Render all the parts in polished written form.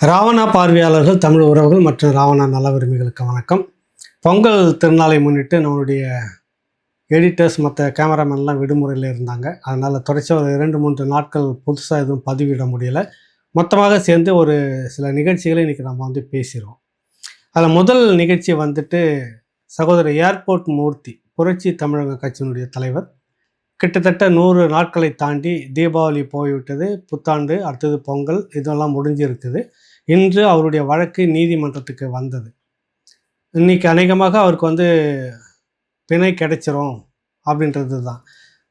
ராவணா பார்வையாளர்கள், தமிழ் உறவுகள் மற்றும் ராவணா நல விரும்பிகளுக்கு வணக்கம். பொங்கல் திருநாளை முன்னிட்டு நம்மளுடைய எடிட்டர்ஸ் மற்ற கேமராமேன்லாம் விடுமுறையில் இருந்தாங்க. அதனால் தொடர்ச்சியாக ஒரு 2-3 நாட்கள் புதுசாக எதுவும் பதிவிட முடியலை. மொத்தமாக சேர்ந்து ஒரு சில நிகழ்ச்சிகளை இன்றைக்கி நம்ம பேசிடுவோம். அதில் முதல் நிகழ்ச்சி சகோதரர் ஏர்போர்ட் மூர்த்தி, புரட்சி தமிழக கட்சியினுடைய தலைவர். கிட்டத்தட்ட 100 நாட்களை தாண்டி தீபாவளி போய்விட்டது, புத்தாண்டு, அடுத்தது பொங்கல், இதெல்லாம் முடிஞ்சிருக்குது. இன்று அவருடைய வழக்கு நீதிமன்றத்துக்கு வந்தது. இன்றைக்கி அநேகமாக அவருக்கு பிணை கிடைச்சிரும் அப்படின்றது தான்.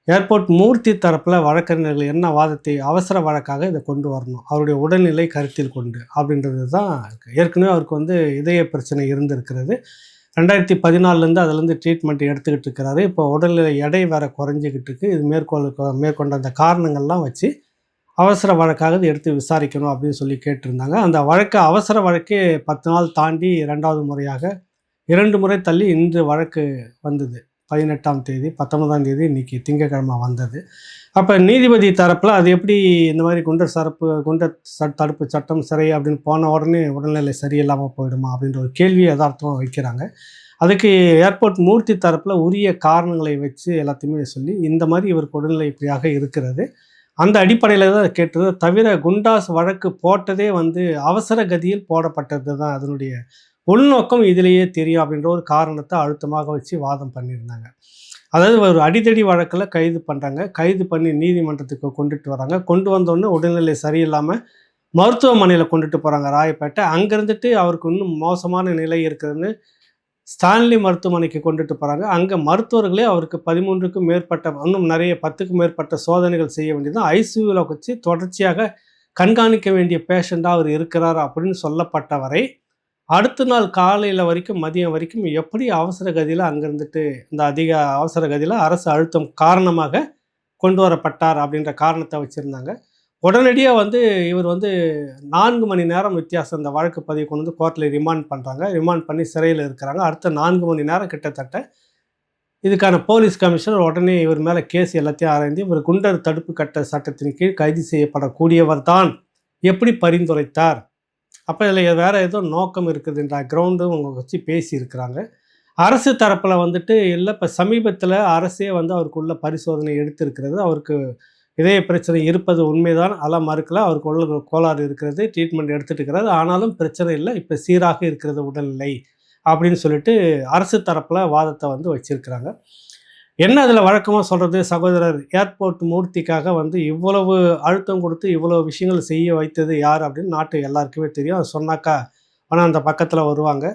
ஏர்போர்ட் மூர்த்தி தரப்பில் வழக்கறிஞர்கள் என்ன வாதத்தை அவசர வழக்காக இதை கொண்டு வரணும், அவருடைய உடல்நிலை கருத்தில் கொண்டு அப்படின்றது தான் இருக்குது. ஏற்கனவே அவருக்கு இதய பிரச்சனை இருந்திருக்கிறது. 2014 அதிலேருந்து ட்ரீட்மெண்ட் எடுத்துக்கிட்டு இருக்கிறாரு. இப்போ உடல்நிலை எடை வேறு குறைஞ்சிக்கிட்டு இருக்குது. இது மேற்கொண்ட அந்த காரணங்கள்லாம் வச்சு அவசர வழக்காக எடுத்து விசாரிக்கணும் அப்படின்னு சொல்லி கேட்டிருந்தாங்க. அந்த வழக்கு அவசர வழக்கே 10 நாள் தாண்டி 2வது முறையாக 2 முறை தள்ளி இன்று வழக்கு வந்தது. 18ஆம் தேதி, 19ஆம் தேதி, இன்றைக்கி திங்கட்கிழமை வந்தது. அப்போ நீதிபதி தரப்பில் அது எப்படி இந்த மாதிரி குண்டர் தடுப்பு சட்டம் சிறை அப்படின்னு போன உடனே உடல்நிலை சரியில்லாமல் போயிடுமா அப்படின்ற ஒரு கேள்வியை யதார்த்தமாக வைக்கிறாங்க. அதுக்கு ஏர்போர்ட் மூர்த்தி தரப்பில் உரிய காரணங்களை வச்சு எல்லாத்தையுமே சொல்லி இந்த மாதிரி இவருக்கு உடல்நிலை இப்படியாக இருக்கிறது, அந்த அடிப்படையில் தான் கேட்டது. தவிர குண்டாஸ் வழக்கு போட்டதே அவசர கதியில் போடப்பட்டது தான் அதனுடைய உள்நோக்கம் இதிலேயே தெரியும் அப்படின்ற ஒரு காரணத்தை அழுத்தமாக வச்சு வாதம் பண்ணியிருந்தாங்க. அதாவது ஒரு அடித்தடி வழக்கில் கைது பண்ணுறாங்க, கைது பண்ணி நீதிமன்றத்துக்கு கொண்டுட்டு வராங்க. கொண்டு வந்தோடனே உடல்நிலை சரியில்லாமல் மருத்துவமனையில் கொண்டுட்டு போகிறாங்க ராயப்பேட்டை. அங்கேருந்துட்டு அவருக்கு இன்னும் மோசமான நிலை இருக்குதுன்னு ஸ்டான்லி மருத்துவமனைக்கு கொண்டுட்டு போகிறாங்க. அங்கே மருத்துவர்களே அவருக்கு 13க்கும் மேற்பட்ட, இன்னும் நிறைய 10க்கும் மேற்பட்ட சோதனைகள் செய்ய வேண்டியது, ஐசியூவில் வச்சு தொடர்ச்சியாக கண்காணிக்க வேண்டிய பேஷண்ட்டாக அவர் இருக்கிறார் அப்படின்னு சொல்லப்பட்டவரை அடுத்த நாள் காலையில் வரைக்கும் மதியம் வரைக்கும் எப்படி அவசர கதியில் அங்கேருந்துட்டு இந்த அதிக அவசர கதியில் அரசு அழுத்தம் காரணமாக கொண்டு வரப்பட்டார் அப்படின்ற காரணத்தை வச்சுருந்தாங்க. உடனடியாக இவர் 4 மணி நேரம் வித்தியாசம் இந்த வழக்கு பதிவு கொண்டு கோர்ட்டில் ரிமாண்ட் பண்ணுறாங்க. ரிமாண்ட் பண்ணி சிறையில் இருக்கிறாங்க. அடுத்த 4 மணி நேரம் கிட்டத்தட்ட இதுக்கான போலீஸ் கமிஷனர் உடனே இவர் மேலே கேஸ் எல்லாத்தையும் ஆராய்ந்து இவர் குண்டர் தடுப்பு சட்டத்தின் கீழ் கைது செய்யப்படக்கூடியவர் தான் எப்படி பரிந்துரைத்தார், அப்போ இதில் வேறு ஏதோ நோக்கம் இருக்குதுன்ற கிரவுண்டும் அவங்க வச்சு பேசியிருக்கிறாங்க. அரசு தரப்பில் இல்லை, இப்போ சமீபத்தில் அரசே அவருக்குள்ள பரிசோதனை எடுத்திருக்கிறது. அவருக்கு இதய பிரச்சனை இருப்பது உண்மைதான், அதெல்லாம் மறுக்கல. அவருக்கு உள்ள கோளாறு இருக்கிறது, ட்ரீட்மெண்ட் எடுத்துகிட்டு இருக்கிறாரு. ஆனாலும் பிரச்சனை இல்லை, இப்போ சீராக இருக்கிறது உடல்நிலை அப்படின்னு சொல்லிட்டு அரசு தரப்பில் வாதத்தை வச்சுருக்கிறாங்க. என்ன அதில் வழக்கமாக சொல்கிறது, சகோதரர் ஏர்போர்ட் மூர்த்திக்காக இவ்வளவு அழுத்தம் கொடுத்து இவ்வளவு விஷயங்கள் செய்ய வைத்தது யார் அப்படின்னு நாட்டு எல்லாருக்குமே தெரியும். அது சொன்னாக்கா ஆனால் அந்த பக்கத்தில் வருவாங்க.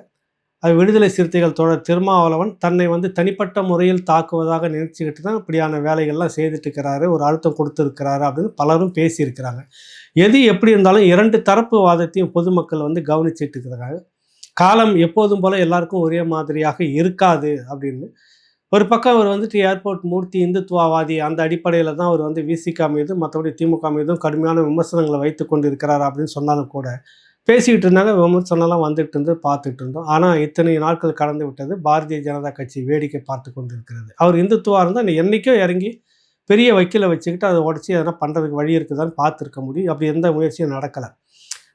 அது விடுதலை சிறுத்தைகள் தோழர் திருமாவளவன் தன்னை தனிப்பட்ட முறையில் தாக்குவதாக நினைச்சுக்கிட்டு தான் இப்படியான வேலைகள்லாம் செய்துட்டு இருக்கிறாரு, ஒரு அழுத்தம் கொடுத்துருக்கிறாரு அப்படின்னு பலரும் பேசியிருக்கிறாங்க. எது எப்படி இருந்தாலும் 2 தரப்பு வாதத்தையும் பொதுமக்கள் கவனிச்சுட்டு இருக்கிறாங்க. காலம் எப்போதும் போல் எல்லாருக்கும் ஒரே மாதிரியாக இருக்காது அப்படின்னு. ஒரு பக்கம் அவர் ஏர்போர்ட் மூர்த்தி இந்துத்துவவாதி, அந்த அடிப்படையில் தான் அவர் விசிகா மீது மற்றபடி திமுக மீதும் கடுமையான விமர்சனங்களை வைத்து கொண்டு இருக்கிறார் அப்படின்னு சொன்னாலும் கூட பேசிக்கிட்டு இருந்தாங்க. விமர்சனம்லாம் வந்துட்டு இருந்து பார்த்துட்டு இருந்தோம். ஆனால் இத்தனை நாட்கள் கடந்து விட்டது. பாரதிய ஜனதா கட்சி வேடிக்கை பார்த்து கொண்டு இருக்கிறது. அவர் இந்துத்துவா இருந்தால் என்றைக்கோ இறங்கி பெரிய வக்கீலை வச்சுக்கிட்டு அதை உடச்சி எதனா பண்ணுறதுக்கு வழி இருக்குதான்னு பார்த்துருக்க முடியும். அப்படி எந்த முயற்சியும் நடக்கலை.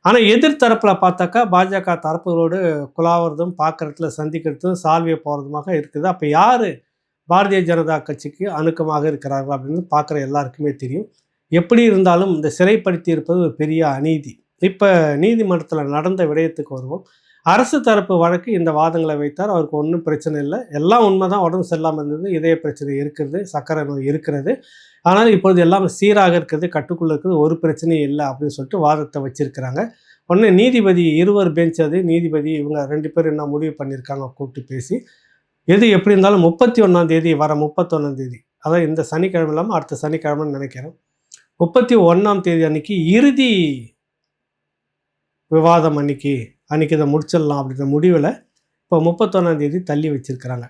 ஆனால் எதிர்த்தரப்பில் பார்த்தாக்கா பாஜக தரப்புகளோடு குலாவதும் பார்க்குறதுல சந்திக்கிறதும் சால்வியை போகிறதுமாக இருக்குது. அப்போ யார் பாரதிய ஜனதா கட்சிக்கு அணுக்கமாக இருக்கிறார்கள் அப்படின்னு பார்க்குற எல்லாருக்குமே தெரியும். எப்படி இருந்தாலும் இந்த சிறைப்படுத்தி இருப்பது ஒரு பெரிய அநீதி. இப்போ நீதிமன்றத்தில் நடந்த விடயத்துக்கு வருவோம். அரசு தரப்பு வழக்கு இந்த வாதங்களை வைத்தார். அவருக்கு ஒன்றும் பிரச்சனை இல்லை, எல்லாம் உண்மை தான். உடம்பு சரியில்லாமல் இருந்தது, இதய பிரச்சனை இருக்கிறது, சர்க்கரை நோய் இருக்கிறது, ஆனால் இப்பொழுது எல்லாம் சீராக இருக்கிறது, கட்டுக்குள்ளே இருக்குது, ஒரு பிரச்சனையும் இல்லை அப்படின்னு சொல்லிட்டு வாதத்தை வச்சுருக்கிறாங்க. ஒன்று நீதிபதி 2 பெஞ்ச், அது நீதிபதி இவங்க 2 பேர் என்ன முடிவு பண்ணியிருக்காங்க கூப்பிட்டு பேசி, எது எப்படி இருந்தாலும் 31ஆம் தேதி, வர 31ஆம் தேதி, அதாவது இந்த சனிக்கிழமை இல்லாமல் அடுத்த சனிக்கிழமைன்னு நினைக்கிறேன், 31ஆம் தேதி அன்னைக்கு இறுதி விவாதம் அன்னைக்கு இதை முடிச்சிடலாம் அப்படின்ற முடிவில் இப்போ 31ஆம் தேதி தள்ளி வச்சுருக்கிறாங்க.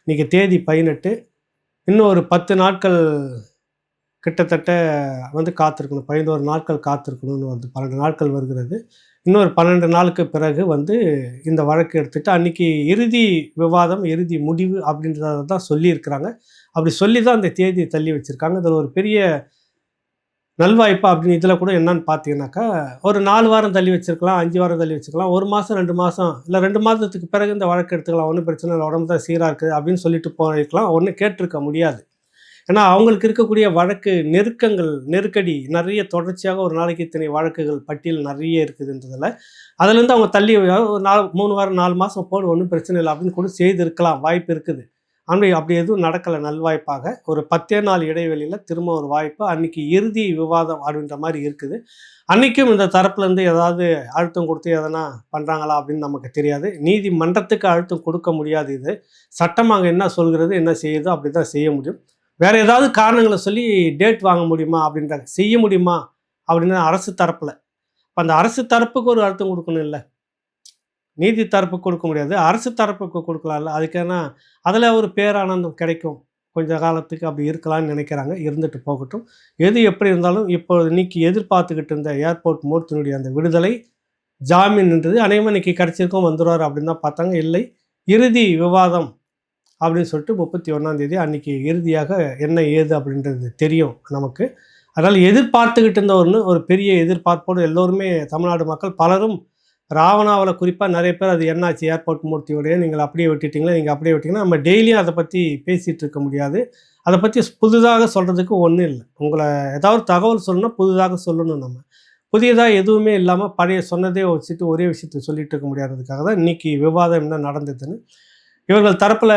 இன்றைக்கி தேதி 18, இன்னும் ஒரு 10 நாட்கள் கிட்டத்தட்ட காத்திருக்கணும். 11 நாட்கள் காத்திருக்கணும்னு 12 நாட்கள் வருகிறது. இன்னொரு 12 நாளுக்கு பிறகு இந்த வழக்கு எடுத்துகிட்டு அன்றைக்கி இறுதி விவாதம், இறுதி முடிவு அப்படின்றத தான் சொல்லியிருக்கிறாங்க. அப்படி சொல்லி தான் அந்த தேதியை தள்ளி வச்சுருக்காங்க. இதில் ஒரு பெரிய நல்வாய்ப்பு அப்படின்னு இதில் கூட என்னன்னு பார்த்தீங்கன்னாக்கா, ஒரு 4 வாரம் தள்ளி வச்சிருக்கலாம், 5 வாரம் தள்ளி வச்சுக்கலாம். 1 மாதம், 2 மாதம் இல்ல 2 மாதத்துக்கு பிறகு இந்த வழக்கு எடுத்துக்கலாம். ஒண்ணும் பிரச்சனை இல்ல. உடம்பு தான் சீரா இருக்குது அப்படின்னு சொல்லிட்டு போயிருக்கலாம். ஒண்ணும் கேட்டிருக்க முடியாது. ஏன்னா, அவங்களுக்கு இருக்கக்கூடிய வழக்கு நெருக்கங்கள், நெருக்கடி நெறைய தொடர்ச்சியாக ஒரு நாளைக்கு இத்தனை வழக்குகள் பட்டியல் நெறைய இருக்குதுன்றதுல, அதுலேருந்து அவங்க தள்ளி ஒரு 3 வாரம் 4 மாதம் போடு ஒண்ணும் பிரச்சனை இல்ல அப்படின்னு கூட செய்திருக்கலாம். வாய்ப்பு இருக்குது. அப்படி எதுவும் நடக்கல நல்வாய்ப்பாக. ஒரு 10 நாள் இடைவெளியில திரும்ப ஒரு வாய்ப்பு. அன்னைக்கு இறுதி விவாதம் அப்படின்ற மாரி இருக்குது. அன்னைக்கும் இந்த தரப்புலேருந்து ஏதாவது அழுத்தம் கொடுத்து எதனா பண்றாங்களா அப்படின்னு நமக்கு தெரியாது. நீதிமன்றத்துக்கு அழுத்தம் கொடுக்க முடியாது இது. சட்டம் அங்க என்ன சொல்கிறது, என்ன செய்யுதோ அப்படிதான் செய்ய முடியும். வேற ஏதாவது காரணங்கள சொல்லி டேட் வாங்க முடியுமா அப்படின்றாங்க. செய்ய முடியுமா அப்படின்னு அரசு தரப்புல. அப்ப அந்த அரசு தரப்புக்கு ஒரு அழுத்தம் கொடுக்கணும் இல்ல. நீதி தரப்புக்கு கொடுக்க முடியாது. அரசு தரப்புக்கு கொடுக்கலாம்ல. அதுக்கு அதில ஒரு பேரானந்தம் கிடைக்கும். கொஞ்ச காலத்துக்கு அப்படி இருக்கலாம்னு நினைக்கிறாங்க. இருந்துட்டு போகட்டும். எது எப்படி இருந்தாலும் இப்போ இன்னைக்கு எதிர்பார்த்துக்கிட்டு இருந்த ஏர்போர்ட் மூர்த்தியினுடைய அந்த விடுதலை, ஜாமீன்ன்றது அநேகமா இன்னைக்கு கிடைச்சிருக்கும் வந்துருவார் அப்படின்னு தான் பார்த்தாங்க. இல்லை. இறுதி விவாதம் அப்படின்னு சொல்லிட்டு 31ஆம் தேதி அன்னைக்கு இறுதியாக என்ன ஏது அப்படின்றது தெரியும் நமக்கு. அதனால எதிர்பார்த்துக்கிட்டு இருந்த ஒரு பெரிய எதிர்பார்ப்போடு எல்லோருமே தமிழ்நாடு மக்கள் பலரும் ராவணாவுல குறிப்பா நெறைய பேர் அது என்னாச்சு ஏர்போர்ட் மூர்த்தியோடயே நீங்கள் அப்படியே விட்டுட்டீங்களா, நீங்க அப்படியே விட்டீங்கன்னா, நம்ம டெய்லியும் அத பத்தி பேசிட்டு இருக்க முடியாது. அத பத்தி புதிதாக சொல்றதுக்கு ஒண்ணும் இல்ல. உங்கள ஏதாவது தகவல் சொல்லணும்னா புதிதாக சொல்லணும் நம்ம. புதியதா எதுவுமே இல்லாம பழைய சொன்னதே வச்சுட்டு ஒரே விஷயத்த சொல்லிட்டு இருக்க முடியாததுக்காக தான் இன்னைக்கு விவாதம் என்ன நடந்ததுன்னு, இவர்கள் தரப்புல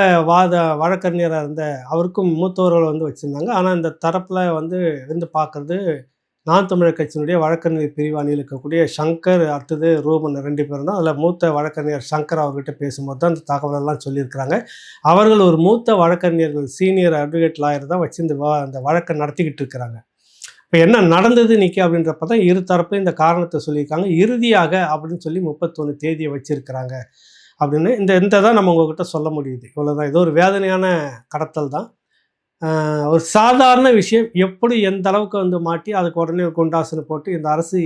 வழக்கறிஞரா இருந்த அவருக்கும் மூத்தவர்கள் வந்து வச்சிருந்தாங்க. ஆனா இந்த தரப்புல இருந்து பார்க்கறது நாம் தமிழர் கட்சியினுடைய வழக்கறிஞர் பிரிவு அணியில் இருக்கக்கூடிய சங்கர், அடுத்தது ரூபன் 2 பேரும் தான். அதில் மூத்த வழக்கறிஞர் சங்கர் அவர்கிட்ட பேசும்போது தான் இந்த தகவலெல்லாம் சொல்லியிருக்கிறாங்க. அவர்கள் ஒரு மூத்த வழக்கறிஞர்கள், சீனியர் அட்வொகேட் லாயர் தான் வச்சு இந்த வழக்கை நடத்திக்கிட்டு இருக்கிறாங்க. இப்போ என்ன நடந்தது இன்னைக்கு அப்படின்றப்ப தான் இரு தரப்புலையும் இந்த காரணத்தை சொல்லியிருக்காங்க. இறுதியாக அப்படின்னு சொல்லி 31 தேதியை வச்சிருக்கிறாங்க அப்படின்னு இந்த தான் நம்ம உங்ககிட்ட சொல்ல முடியுது. இவ்வளோதான். இது ஒரு வேதனையான கடத்தல் தான். ஒரு சாதாரண விஷயம் எப்படி எந்த அளவுக்கு மாட்டி அதுக்கு உடனே ஒரு குண்டாசுன்னு போட்டு இந்த அரசு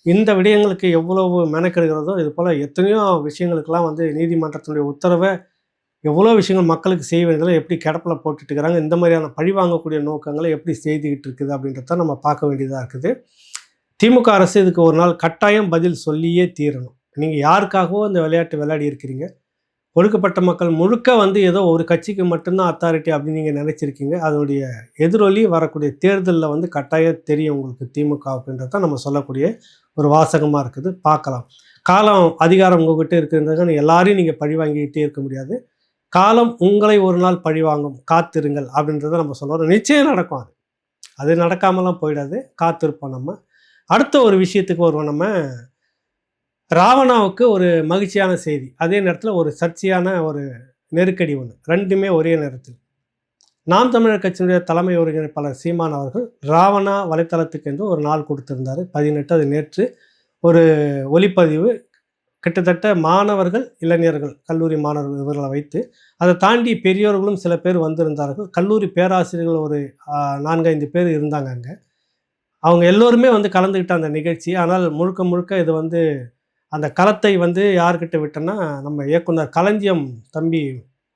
இந்த விடயங்களுக்கு எவ்வளவு மெனக்கெடுகிறதோ இது போல் எத்தனையோ விஷயங்களுக்கெல்லாம் நீதிமன்றத்தினுடைய உத்தரவை எவ்வளோ விஷயங்கள் மக்களுக்கு செய்ய வேண்டியதெல்லாம் எப்படி கிடப்பில் போட்டுட்டு இருக்கிறாங்க. இந்த மாதிரியான பழி வாங்கக்கூடிய நோக்கங்களை எப்படி செய்துக்கிட்டு இருக்குது அப்படின்றத நம்ம பார்க்க வேண்டியதாக இருக்குது. திமுக அரசு இதுக்கு ஒரு நாள் கட்டாயம் பதில் சொல்லியே தீரணும். நீங்கள் யாருக்காகவோ இந்த விளையாட்டு விளையாடி இருக்கிறீங்க. ஒடுக்கப்பட்ட மக்கள் முழுக்க ஏதோ ஒரு கட்சிக்கு மட்டும்தான் அத்தாரிட்டி அப்படின்னு நீங்கள் நினச்சிருக்கீங்க. அதனுடைய எதிரொலி வரக்கூடிய தேர்தலில் கட்டாயம் தெரியும் உங்களுக்கு திமுக அப்படின்றத நம்ம சொல்லக்கூடிய ஒரு வாசகமாக இருக்குது. பார்க்கலாம். காலம் அதிகாரம் உங்ககிட்ட இருக்குன்றதுக்கு எல்லாரையும் நீங்கள் பழி வாங்கிக்கிட்டே இருக்க முடியாது. காலம் உங்களை ஒரு நாள் பழி வாங்கும், காத்திருங்கள் அப்படின்றத நம்ம சொல்கிறோம். நிச்சயம் நடக்கும். அது நடக்காமலாம் போயிடாது. காத்திருப்போம் நம்ம. அடுத்த ஒரு விஷயத்துக்கு வருவோம் நம்ம. ராவணாவுக்கு ஒரு மகிழ்ச்சியான செய்தி, அதே நேரத்தில் ஒரு சர்ச்சையான ஒரு நெருக்கடி ஒன்று, ரெண்டுமே ஒரே நேரத்தில். நாம் தமிழர் கட்சியினுடைய தலைமை ஒருங்கிணைப்பாளர் சீமான் அவர்கள் ராவணா வலைத்தளத்துக்கு என்று ஒரு நாள் கொடுத்திருந்தார் 18. அது நேற்று ஒரு ஒளிப்பதிவு. கிட்டத்தட்ட மாணவர்கள், இளைஞர்கள், கல்லூரி மாணவர்கள் இவர்களை வைத்து, அதை தாண்டி பெரியோர்களும் சில பேர் வந்திருந்தார்கள். கல்லூரி பேராசிரியர்கள் ஒரு 4-5 பேர் இருந்தாங்க அங்கே. அவங்க எல்லோருமே கலந்துக்கிட்ட அந்த நிகழ்ச்சி. ஆனால் முழுக்க முழுக்க இது அந்த களத்தை யார்கிட்ட விட்டேன்னா, நம்ம இயக்குனர் களஞ்சியம் தம்பி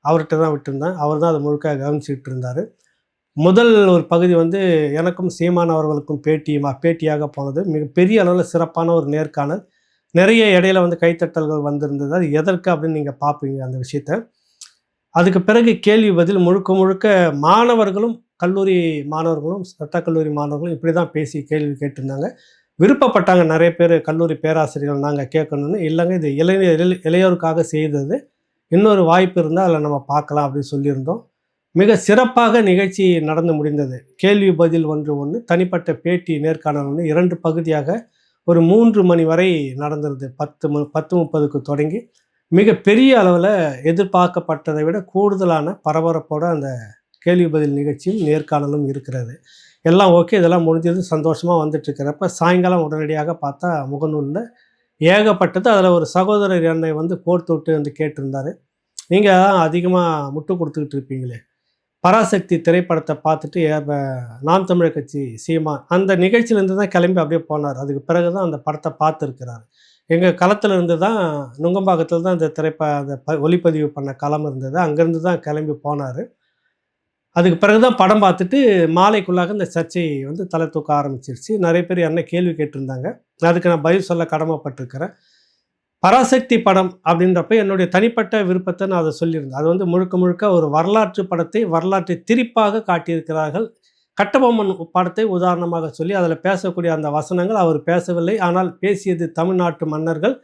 அவர்கிட்ட தான் விட்டுருந்தேன். அவர் தான் அதை முழுக்க கவனிச்சுக்கிட்டு இருந்தார். முதல் ஒரு பகுதி எனக்கும் சீமான் அவர்களுக்கும் பேட்டியாக போனது. மிகப்பெரிய அளவில் சிறப்பான ஒரு நேர்காணல். நிறைய இடையில கைத்தட்டல்கள் வந்திருந்தது. அது எதற்கு அப்படின்னு நீங்கள் பார்ப்பீங்க அந்த விஷயத்த. அதுக்கு பிறகு கேள்வி பதில் முழுக்க முழுக்க மாணவர்களும், கல்லூரி மாணவர்களும், சட்டக்கல்லூரி மாணவர்களும் இப்படி தான் பேசி கேள்வி கேட்டிருந்தாங்க. விருப்பப்பட்டாங்க நிறைய பேர், கல்லூரி பேராசிரியர்கள் நாங்கள் கேட்கணும்னு. இல்லைங்க, இது இளையோருக்காக செய்தது, இன்னொரு வாய்ப்பு இருந்தால் அதில் நம்ம பார்க்கலாம் அப்படின்னு சொல்லியிருந்தோம். மிக சிறப்பாக நிகழ்ச்சி நடந்து முடிந்தது. கேள்வி பதில் ஒன்று, தனிப்பட்ட பேட்டி நேர்காணல் 2 பகுதியாக ஒரு 3 மணி வரை நடந்தது. 10:30க்கு தொடங்கி மிக பெரிய அளவில் எதிர்பார்க்கப்பட்டதை விட கூடுதலான பரபரப்போட அந்த கேள்வி பதில் நிகழ்ச்சியும் நேர்காணலும் இருக்கிறது. எல்லாம் ஓகே, இதெல்லாம் முடிஞ்சது, சந்தோஷமாக வந்துட்டுருக்கிறப்ப சாயங்காலம் உடனடியாக பார்த்தா முகநூலில் ஏகப்பட்டது. அதில் ஒரு சகோதரர் என்னை கோர்த்து விட்டு கேட்டிருந்தார், நீங்கள் தான் அதிகமாக முட்டு கொடுத்துக்கிட்டு இருப்பீங்களே, பராசக்தி திரைப்படத்தை பார்த்துட்டு நாம் தமிழர் கட்சி சீமான் அந்த நிகழ்ச்சியிலேருந்து தான் கிளம்பி அப்படியே போனார். அதுக்கு பிறகு தான் அந்த படத்தை பார்த்துருக்கிறார். எங்கள் களத்தில் இருந்து தான், நுங்கம்பாக்கத்தில் தான் அந்த ஒளிப்பதிவு பண்ண களம் இருந்தது. அங்கேருந்து தான் கிளம்பி போனார். அதுக்கு பிறகு தான் படம் பார்த்துட்டு மாலைக்குள்ளாக இந்த சர்ச்சை வந்து தலை தூக்க ஆரம்பிச்சிருச்சு. நிறைய பேர் என்ன கேள்வி கேட்டிருந்தாங்க. அதுக்கு நான் பதில் சொல்ல கடமைப்பட்டிருக்கிறேன். பராசக்தி படம் அப்படின்றப்ப என்னுடைய தனிப்பட்ட விருப்பத்தை நான் அதை சொல்லியிருந்தேன். அது வந்து முழுக்க முழுக்க ஒரு வரலாற்று படத்தை வரலாற்றை திரிப்பாக காட்டியிருக்கிறார்கள். கட்டபொம்மன் படத்தை உதாரணமாக சொல்லி அதில் பேசக்கூடிய அந்த வசனங்கள் அவர் பேசவில்லை. ஆனால் பேசியது தமிழ்நாட்டு மன்னர்கள்,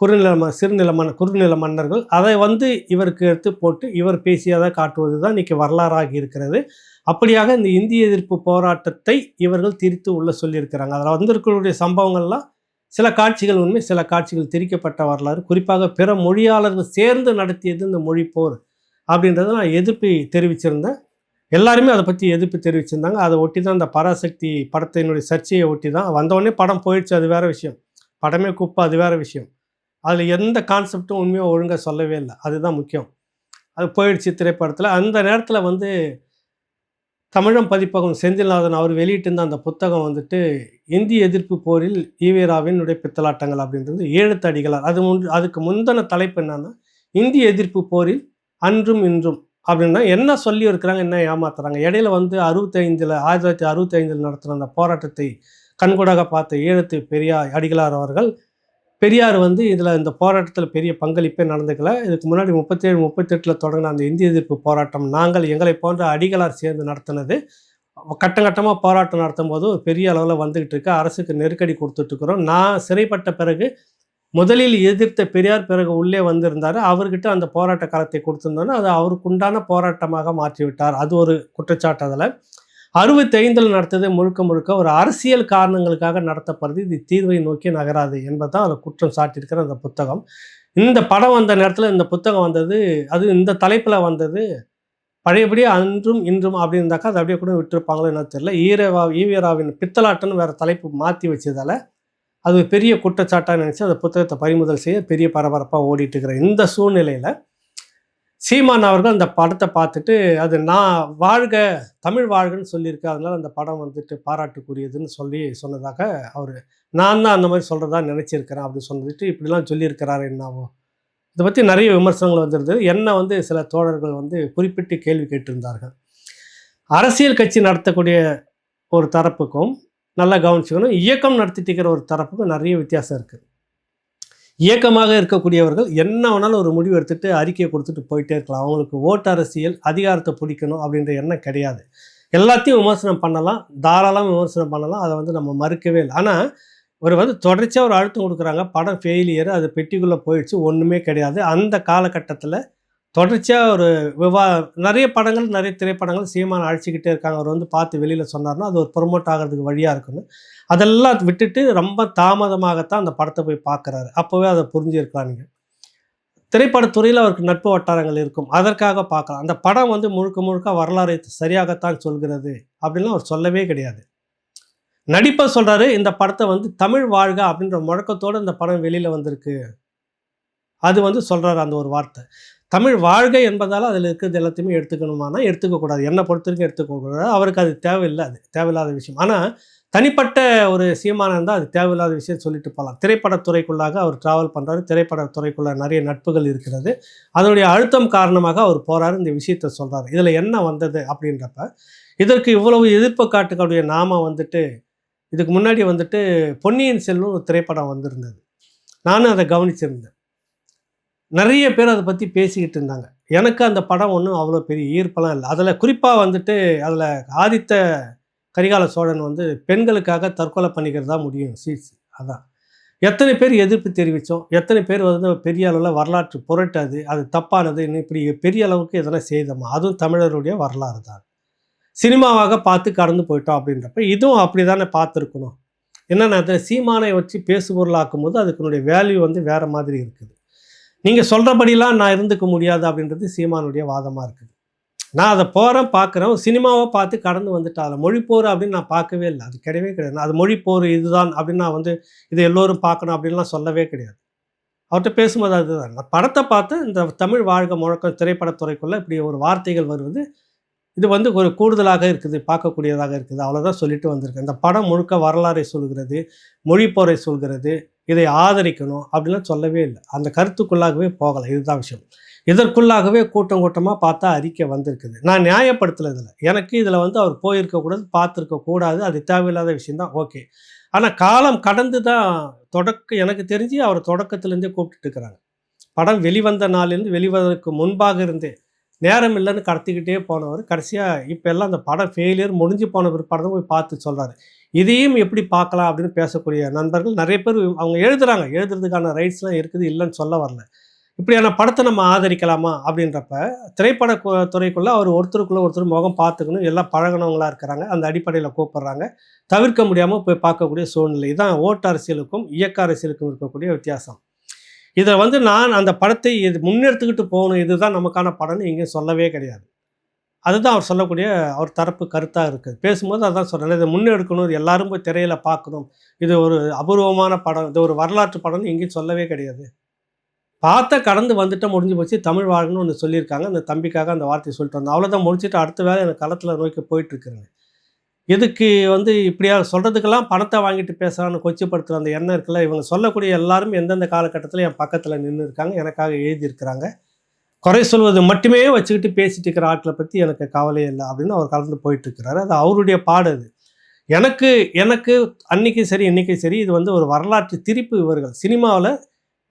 குறுநில மன்னர்கள். அதை வந்து இவருக்கு எடுத்து போட்டு இவர் பேசியதாக காட்டுவது தான் இன்றைக்கி வரலாறாகி இருக்கிறது. அப்படியாக இந்த இந்திய எதிர்ப்பு போராட்டத்தை இவர்கள் திரித்து உள்ள சொல்லியிருக்கிறாங்க. அதில் வந்திருக்கக்கூடிய சம்பவங்கள்லாம் சில காட்சிகள் உண்மை, சில காட்சிகள் திரிக்கப்பட்ட வரலாறு. குறிப்பாக பிற மொழியாளர்கள் சேர்ந்து நடத்தியது இந்த மொழிப்போர் அப்படின்றத நான் எதிர்ப்பு தெரிவிச்சிருந்தேன். எல்லாருமே அதை பற்றி எதிர்ப்பு தெரிவிச்சிருந்தாங்க. அதை ஒட்டி தான் இந்த பராசக்தி படத்தினுடைய சர்ச்சையை ஒட்டி தான் வந்தவொடனே படம் போயிடுச்சு, அது வேறு விஷயம். படமே குப்பை, அது வேறு விஷயம். அதில் எந்த கான்செப்டும் உண்மையாக ஒழுங்காக சொல்லவே இல்லை, அதுதான் முக்கியம். அது போயிடுச்சு திரைப்படத்தில். அந்த நேரத்தில் வந்து தமிழம் பதிப்பகம் செந்தில்நாதன் அவர் வெளியிட்டிருந்த அந்த புத்தகம் வந்துட்டு இந்திய எதிர்ப்பு போரில் ஈவேராவினுடைய பித்தலாட்டங்கள் அப்படின்றது எழுத்தடிகளார். அதுக்கு முந்தின தலைப்பு என்னன்னா இந்திய எதிர்ப்பு போரில் அன்றும் இன்றும் அப்படின்னா என்ன சொல்லி இருக்கிறாங்க, என்ன ஏமாத்துறாங்க. இடையில வந்து 1965 நடத்தின அந்த போராட்டத்தை கண்கூடாக பார்த்த ஈழத்து பெரியார் அடிகளார் அவர்கள், பெரியார் வந்து இதில் இந்த போராட்டத்தில் பெரிய பங்களிப்பே நடந்துக்கல. இதுக்கு முன்னாடி 37, 38 தொடங்கின அந்த இந்திய எதிர்ப்பு போராட்டம் எங்களை போன்ற அடிகளார் சேர்ந்து நடத்தினது. கட்டமாக போராட்டம் நடத்தும் போது ஒரு பெரிய அளவில் வந்துக்கிட்டு இருக்கு. அரசுக்கு நெருக்கடி கொடுத்துட்ருக்குறோம். நான் சிறைப்பட்ட பிறகு முதலில் எதிர்த்த பெரியார் பிறகு உள்ளே வந்திருந்தார். அவர்கிட்ட அந்த போராட்ட காலத்தை கொடுத்துருந்தோன்னா அது அவருக்கு உண்டான போராட்டமாக மாற்றிவிட்டார். அது ஒரு குற்றச்சாட்டு. அதில் 65 நடத்தது முழுக்க ஒரு அரசியல் காரணங்களுக்காக நடத்தப்படுது. இது தீர்வை நோக்கி நகராது என்பதுதான் அதில் குற்றம் சாட்டியிருக்கிற அந்த புத்தகம். இந்த படம் வந்த நேரத்தில் இந்த புத்தகம் வந்தது, அது இந்த தலைப்பில் வந்தது. பழையபடி அன்றும் இன்றும் அப்படி இருந்தாக்கா அது அப்படியே கூட விட்டுருப்பாங்களோ என்ன தெரியல. ஈவேராவின் பித்தலாட்டன்னு வேறு தலைப்பு மாற்றி வச்சதால் அது பெரிய குற்றச்சாட்டாக நினச்சி அந்த புத்தகத்தை பறிமுதல் செய்ய பெரிய பரபரப்பாக ஓடிட்டு இருக்கிற இந்த சூழ்நிலையில் சீமான் அவர்கள் அந்த படத்தை பார்த்துட்டு அது நான் வாழ்க தமிழ் வாழ்கன்னு சொல்லியிருக்கேன், அதனால் அந்த படம் வந்துட்டு பாராட்டுக்குரியதுன்னு சொன்னதாக அவர் நான் தான் அந்த மாதிரி சொல்கிறதா நினச்சிருக்கிறேன் அப்படின்னு சொல்லிட்டு இப்படிலாம் சொல்லியிருக்கிறாரு. என்னாவோ இதை பற்றி நிறைய விமர்சனங்கள் வந்திருந்தது. என்ன வந்து சில தோழர்கள் வந்து குறிப்பிட்டு கேள்வி கேட்டிருந்தார்கள். அரசியல் கட்சி நடத்தக்கூடிய ஒரு தரப்புக்கும் நல்லா கவனிச்சுக்கணும், இயக்கம் நடத்திட்டு இருக்கிற ஒரு தரப்புக்கும் நிறைய வித்தியாசம் இருக்குது. இயக்கமாக இருக்கக்கூடியவர்கள் என்ன வேணாலும் ஒரு முடிவு எடுத்துகிட்டு அறிக்கையை கொடுத்துட்டு போயிட்டே இருக்கலாம். அவங்களுக்கு ஓட்டு அரசியல், அதிகாரத்தை பிடிக்கணும் அப்படின்ற எண்ணம் கிடையாது. எல்லாத்தையும் விமர்சனம் பண்ணலாம், தாராளமாக விமர்சனம் பண்ணலாம், அதை வந்து நம்ம மறுக்கவே இல்லை. ஆனால் ஒரு வந்து தொடர்ச்சியாக ஒரு அழுத்தம் கொடுக்குறாங்க, படம் ஃபெயிலியர், அது பெட்டிக்குள்ளே போயிடுச்சு, ஒன்றுமே கிடையாது. அந்த காலகட்டத்தில் தொடர்ச்சியாக ஒரு நிறைய படங்கள், நிறைய திரைப்படங்கள் சீமான் அழைச்சிக்கிட்டே இருக்காங்க. அவர் வந்து பார்த்து வெளியில் சொன்னார்னா அது ஒரு ப்ரொமோட் ஆகிறதுக்கு வழியாக இருக்கணும். அதெல்லாம் விட்டுட்டு ரொம்ப தாமதமாகத்தான் அந்த படத்தை போய் பார்க்குறாரு. அப்போவே அதை புரிஞ்சிருக்கலாம். நீங்கள் திரைப்படத்துறையில் அவருக்கு நட்பு வட்டாரங்கள் இருக்கும், அதற்காக பார்க்கலாம். அந்த படம் வந்து முழுக்க வரலாறை சரியாகத்தான் சொல்கிறது அப்படின்லாம் அவர் சொல்லவே கிடையாது. நடிப்பை சொல்கிறாரு. இந்த படத்தை வந்து தமிழ் வாழ்க அப்படின்ற முழக்கத்தோடு இந்த படம் வெளியில் வந்திருக்கு, அது வந்து சொல்கிறாரு அந்த ஒரு வார்த்தை. தமிழ் வாழ்க என்பதால் அதில் இருக்கிறது எல்லாத்தையுமே எடுத்துக்கணுமானா எடுத்துக்கக்கூடாது. என்னை பொறுத்தவரைக்கும் எடுத்துக்கக்கூடாது. அவருக்கு அது தேவையில்லை, அது தேவையில்லாத விஷயம். ஆனால் தனிப்பட்ட ஒரு சீமானம் இருந்தால் அது தேவையில்லாத விஷயம் சொல்லிட்டு போகலாம். திரைப்படத்துறைக்குள்ளாக அவர் ட்ராவல் பண்ணுறாரு, திரைப்படத்துறைக்குள்ள நிறைய நட்புகள் இருக்கிறது. அதனுடைய அழுத்தம் காரணமாக அவர் போகிறாரு, இந்த விஷயத்தை சொல்கிறாரு. இதில் என்ன வந்தது அப்படின்றப்ப இதற்கு இவ்வளவு எதிர்ப்பு காட்டுக்கூடிய நாம வந்துட்டு இதுக்கு முன்னாடி வந்துட்டு பொன்னியின் செல்வன் ஒரு திரைப்படம் வந்திருந்தது. நானும் அதை கவனிச்சிருந்தேன். நிறைய பேர் அதை பற்றி பேசிக்கிட்டு இருந்தாங்க. எனக்கு அந்த படம் ஒன்றும் அவ்வளோ பெரிய ஈர்ப்பெல்லாம் இல்லை. அதில் குறிப்பாக வந்துட்டு அதில் ஆதித்த கரிகால சோழன் வந்து பெண்களுக்காக தற்கொலை பண்ணிக்கிறதா முடியும் சீட்ஸ். அதான் எத்தனை பேர் எதிர்ப்பு தெரிவித்தோம், எத்தனை பேர் வந்து பெரிய அளவில் வரலாற்று புரட்டாது, அது தப்பானது, இன்னும் இப்படி பெரிய அளவுக்கு எதனா செய்தோமா, அதுவும் தமிழருடைய வரலாறு தான். சினிமாவாக பார்த்து கடந்து போயிட்டோம் அப்படின்றப்ப இதுவும் அப்படி தானே பார்த்துருக்கணும். என்னென்ன அதில் சீமானை வச்சு பேசுபொருளாக்கும் போது அதுக்குனுடைய வேல்யூ வந்து வேறு மாதிரி இருக்குது. நீங்கள் சொல்கிறபடிலாம் நான் இருந்துக்க முடியாது அப்படின்றது சீமானுடைய வாதமாக இருக்குது. நான் அதை போகிறேன், பார்க்குறேன், சினிமாவை பார்த்து கடந்து வந்துட்டேன். அதில் மொழிப்போர் அப்படின்னு நான் பார்க்கவே இல்லை, அது கிடையவே கிடையாது. அது மொழிப்போர் இதுதான் அப்படின்னு நான் வந்து இதை எல்லோரும் பார்க்கணும் அப்படின்லாம் சொல்லவே கிடையாது. அவர்கிட்ட பேசும்போது அதுதான் நான் படத்தை பார்த்து இந்த தமிழ் வாழ்க முழக்கம் திரைப்படத்துறைக்குள்ளே இப்படி ஒரு வார்த்தைகள் வருவது இது வந்து ஒரு கூடுதலாக இருக்குது, பார்க்கக்கூடியதாக இருக்குது, அவ்வளோதான் சொல்லிட்டு வந்திருக்கு. இந்த படம் முழுக்க வரலாறை சொல்கிறது, மொழிப்போரை சொல்கிறது, இதை ஆதரிக்கணும் அப்படின்லாம் சொல்லவே இல்லை. அந்த கருத்துக்குள்ளாகவே போகலை, இதுதான் விஷயம். இதற்குள்ளாகவே கூட்டம் கூட்டமாக பார்த்தா அறிக்கை வந்திருக்குது. நான் நியாயப்படுத்தல இதில். எனக்கு இதில் வந்து அவர் போயிருக்கக்கூடாது, பார்த்துருக்கக்கூடாது. அது தேவையில்லாத விஷயம் தான். ஓகே. ஆனால் காலம் கடந்து தான் எனக்கு தெரிஞ்சு அவர் தொடக்கத்துலேருந்தே கூப்பிட்டுட்டு இருக்கிறாங்க. படம் வெளிவந்த நாள்லேருந்து வெளிவதற்கு முன்பாக இருந்தே நேரம் இல்லைன்னு கடத்திக்கிட்டே போனவர் கடைசியாக இப்போ எல்லாம் அந்த படம் ஃபெயிலியர் முடிஞ்சு போன பிற்பாடு தான் போய் பார்த்து சொல்கிறாரு. இதையும் எப்படி பார்க்கலாம் அப்படின்னு பேசக்கூடிய நண்பர்கள் நிறைய பேர் அவங்க எழுதுறதுக்கான ரைட்ஸ்லாம் இருக்குது, இல்லைன்னு சொல்ல வரல. இப்படியான படத்தை நம்ம ஆதரிக்கலாமா அப்படின்றப்ப திரைப்பட துறைக்குள்ளே அவர் ஒருத்தருக்குள்ளே ஒருத்தர் முகம் பார்த்துக்கணும், எல்லாம் பழகினவங்களாக இருக்கிறாங்க. அந்த அடிப்படையில் கூப்பிட்றாங்க. தவிர்க்க முடியாமல் போய் பார்க்கக்கூடிய சூழ்நிலை தான் ஓட்டு அரசியலுக்கும் இயக்க அரசியலுக்கும் இருக்கக்கூடிய வித்தியாசம். இதை வந்து நான் அந்த படத்தை முன்னெடுத்துக்கிட்டு போகணும், இதுதான் நமக்கான படம்னு எங்கேயும் சொல்லவே கிடையாது. அதுதான் அவர் சொல்லக்கூடிய அவர் தரப்பு கருத்தாக இருக்குது. பேசும்போது அதான் சொல்கிறேன், இதை முன்னெடுக்கணும், எல்லாரும் போய் திரையில் பார்க்கணும், இது ஒரு அபூர்வமான படம், இது ஒரு வரலாற்று படம்னு எங்கேயும் சொல்லவே கிடையாது. பார்த்த கடந்து வந்துட்டு முடிஞ்சு போச்சு, தமிழ் வாழ்கன்னு ஒன்று சொல்லியிருக்காங்க. அந்த தம்பிக்காக அந்த வார்த்தையை சொல்லிட்டு வந்தோம். அவ்வளோதான், முடிச்சுட்டு அடுத்த வேலை எனக்கு களத்தில் நோக்கி போயிட்டுருக்குறேங்க. எதுக்கு வந்து இப்படியா சொல்கிறதுக்கெல்லாம் பணத்தை வாங்கிட்டு பேசுகிறான்னு கொச்சப்படுத்துகிற அந்த எண்ணம் இருக்குல்ல, இவங்க சொல்லக்கூடிய எல்லாரும் எந்தெந்த காலகட்டத்தில் என் பக்கத்தில் நின்று இருக்காங்க, எனக்காக எழுதியிருக்கிறாங்க. குறை சொல்வது மட்டுமே வச்சுக்கிட்டு பேசிட்டு இருக்கிற ஆட்களை பற்றி எனக்கு கவலையே இல்லை அப்படின்னு அவர் கலந்து போயிட்டுருக்கிறாரு. அது அவருடைய பாடு. அது எனக்கு அன்றைக்கும் சரி இன்றைக்கும் சரி இது வந்து ஒரு வரலாற்று திருப்பு. இவர்கள் சினிமாவில்